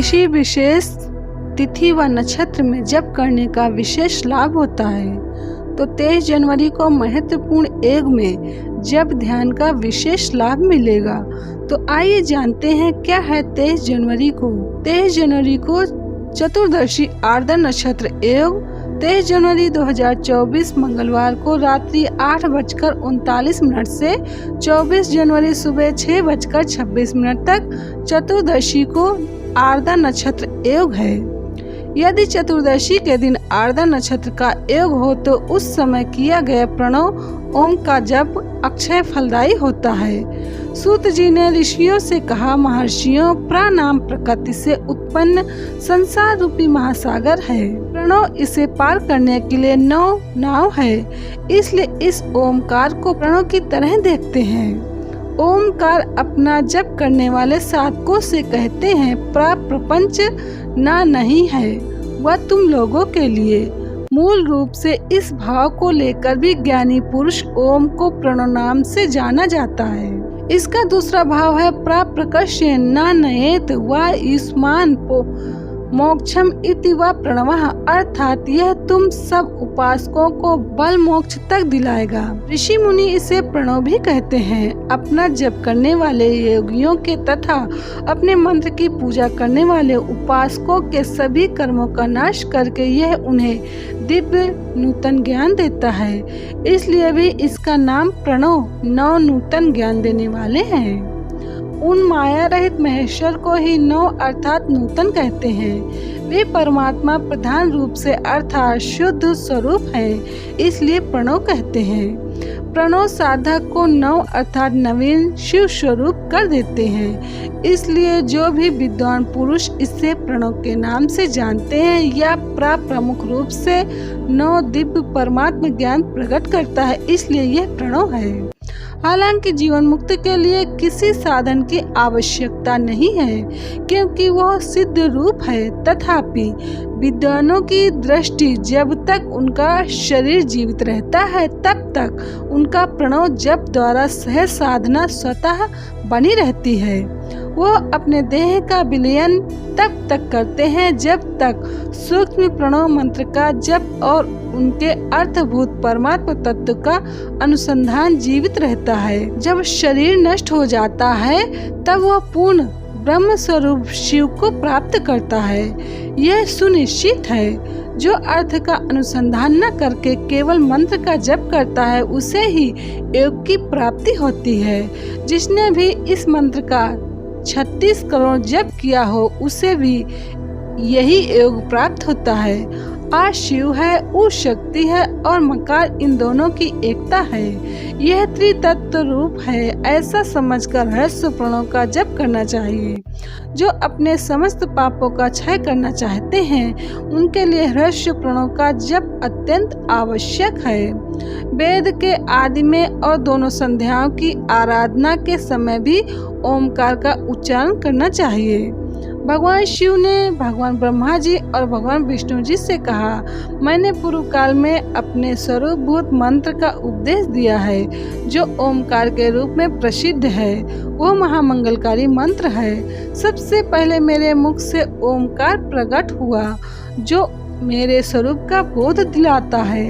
किसी विशेष तिथि व नक्षत्र में जप करने का विशेष लाभ होता है। तो 23 जनवरी को महत्वपूर्ण योग में जप ध्यान का विशेष लाभ मिलेगा। तो आइए जानते हैं क्या है 23 जनवरी को। 23 जनवरी को चतुर्दशी आर्द्रा नक्षत्र योग 23 जनवरी 2024 मंगलवार को रात्रि 8:39 से 24 जनवरी सुबह 6:26 तक चतुर्दशी को आर्द्रा नक्षत्र योग है। यदि चतुर्दशी के दिन आर्द्रा नक्षत्र का योग हो तो उस समय किया गया प्रणव ओम का जप अक्षय फलदायी होता है। सूत जी ने ऋषियों से कहा, महर्षियों, प्राणाम प्रकृति से उत्पन्न संसार रूपी महासागर है। प्रणव इसे पार करने के लिए 9 नाव है, इसलिए इस ओमकार को प्रणव की तरह देखते हैं। ओमकार अपना जप करने वाले साधकों से कहते हैं, प्रपंच ना नहीं है, वह तुम लोगों के लिए। मूल रूप से इस भाव को लेकर भी ज्ञानी पुरुष ओम को प्रणव नाम से जाना जाता है। इसका दूसरा भाव है प्रकर्षेण न नयेत व युष्मान मोक्षम इति व प्रणवः, अर्थात यह तुम सब उपासकों को बल मोक्ष तक दिलाएगा। ऋषि मुनि इसे प्रणव भी कहते हैं। अपना जप करने वाले योगियों के तथा अपने मंत्र की पूजा करने वाले उपासकों के सभी कर्मों का नाश करके यह उन्हें दिव्य नूतन ज्ञान देता है। इसलिए भी इसका नाम प्रणव नव नूतन ज्ञान देने वाले हैं। उन माया रहित महेश्वर को ही नव अर्थात नूतन कहते हैं। वे परमात्मा प्रधान रूप से अर्थात शुद्ध स्वरूप है, इसलिए प्रणव कहते हैं। प्रणव साधक को नव अर्थात नवीन शिव स्वरूप कर देते हैं। इसलिए जो भी विद्वान पुरुष इसे प्रणव के नाम से जानते हैं या प्रमुख रूप से नव दिव्य परमात्मा ज्ञान प्रकट करता है, इसलिए यह प्रणव है। हालांकि जीवन मुक्ति के लिए किसी साधन की आवश्यकता नहीं है, क्योंकि वह सिद्ध रूप है। तथापि विद्वानों की दृष्टि जब तक उनका शरीर जीवित रहता है तब तक उनका प्रणव जप द्वारा सहज साधना स्वतः बनी रहती है। वो अपने देह का विलयन तब तक करते हैं जब तक सूक्ष्म प्रणव मंत्र का जप और उनके अर्थभूत परमात्मा तत्व का अनुसंधान जीवित रहता है। जब शरीर नष्ट हो जाता है तब वह पूर्ण ब्रह्म स्वरूप शिव को प्राप्त करता है। यह सुनिश्चित है। जो अर्थ का अनुसंधान न करके केवल मंत्र का जप करता है उसे ही योग की प्राप्ति होती है। जिसने भी इस मंत्र का 36 करोड़ जप किया हो उसे भी यही योग प्राप्त होता है। आ शिव है, उ शक्ति है और मकार इन दोनों की एकता है। यह त्रितत्व रूप है। ऐसा समझकर रहस्य प्रणव का जप करना चाहिए। जो अपने समस्त पापों का क्षय करना चाहते हैं उनके लिए रहस्य प्रणव का जप अत्यंत आवश्यक है। वेद के आदि में और दोनों संध्याओं की आराधना के समय भी ओमकार का उच्चारण करना चाहिए। भगवान शिव ने भगवान ब्रह्मा जी और भगवान विष्णु जी से कहा, मैंने पूर्व काल में अपने स्वरूपभूत मंत्र का उपदेश दिया है जो ओमकार के रूप में प्रसिद्ध है। वो महामंगलकारी मंत्र है। सबसे पहले मेरे मुख से ओमकार प्रकट हुआ जो मेरे स्वरूप का बोध दिलाता है।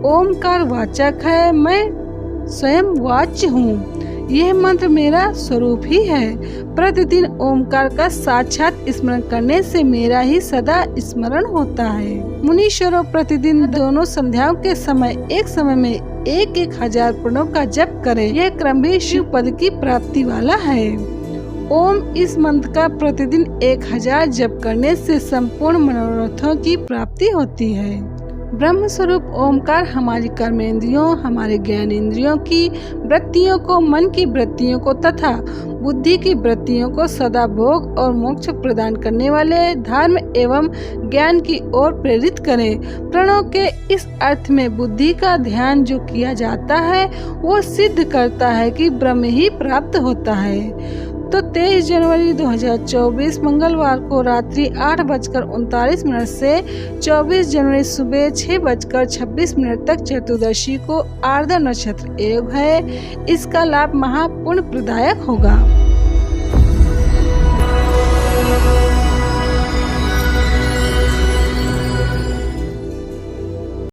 ओमकार वाचक है, मैं स्वयं वाच्य हूँ। यह मंत्र मेरा स्वरूप ही है। प्रतिदिन ओमकार का साक्षात स्मरण करने से मेरा ही सदा स्मरण होता है। मुनीश्वरों प्रतिदिन दोनों संध्याओं के समय एक समय में 1,000 प्रणव का जप करें। यह क्रम भी शिव पद की प्राप्ति वाला है। ओम इस मंत्र का प्रतिदिन 1000 जप करने से संपूर्ण मनोरथों की प्राप्ति होती है। ब्रह्म स्वरूप ओमकार हमारी कर्मेंद्रियों, हमारे ज्ञानेंद्रियों की वृत्तियों को, मन की वृत्तियों को तथा बुद्धि की वृत्तियों को सदा भोग और मोक्ष प्रदान करने वाले धर्म एवं ज्ञान की ओर प्रेरित करें। प्रणव के इस अर्थ में बुद्धि का ध्यान जो किया जाता है वो सिद्ध करता है कि ब्रह्म ही प्राप्त होता है। तो 23 जनवरी 2024 मंगलवार को रात्रि 8:39 से 24 जनवरी सुबह 6:26 तक चतुर्दशी को आर्द्रा नक्षत्र योग है। इसका लाभ महापुण्य प्रदायक होगा।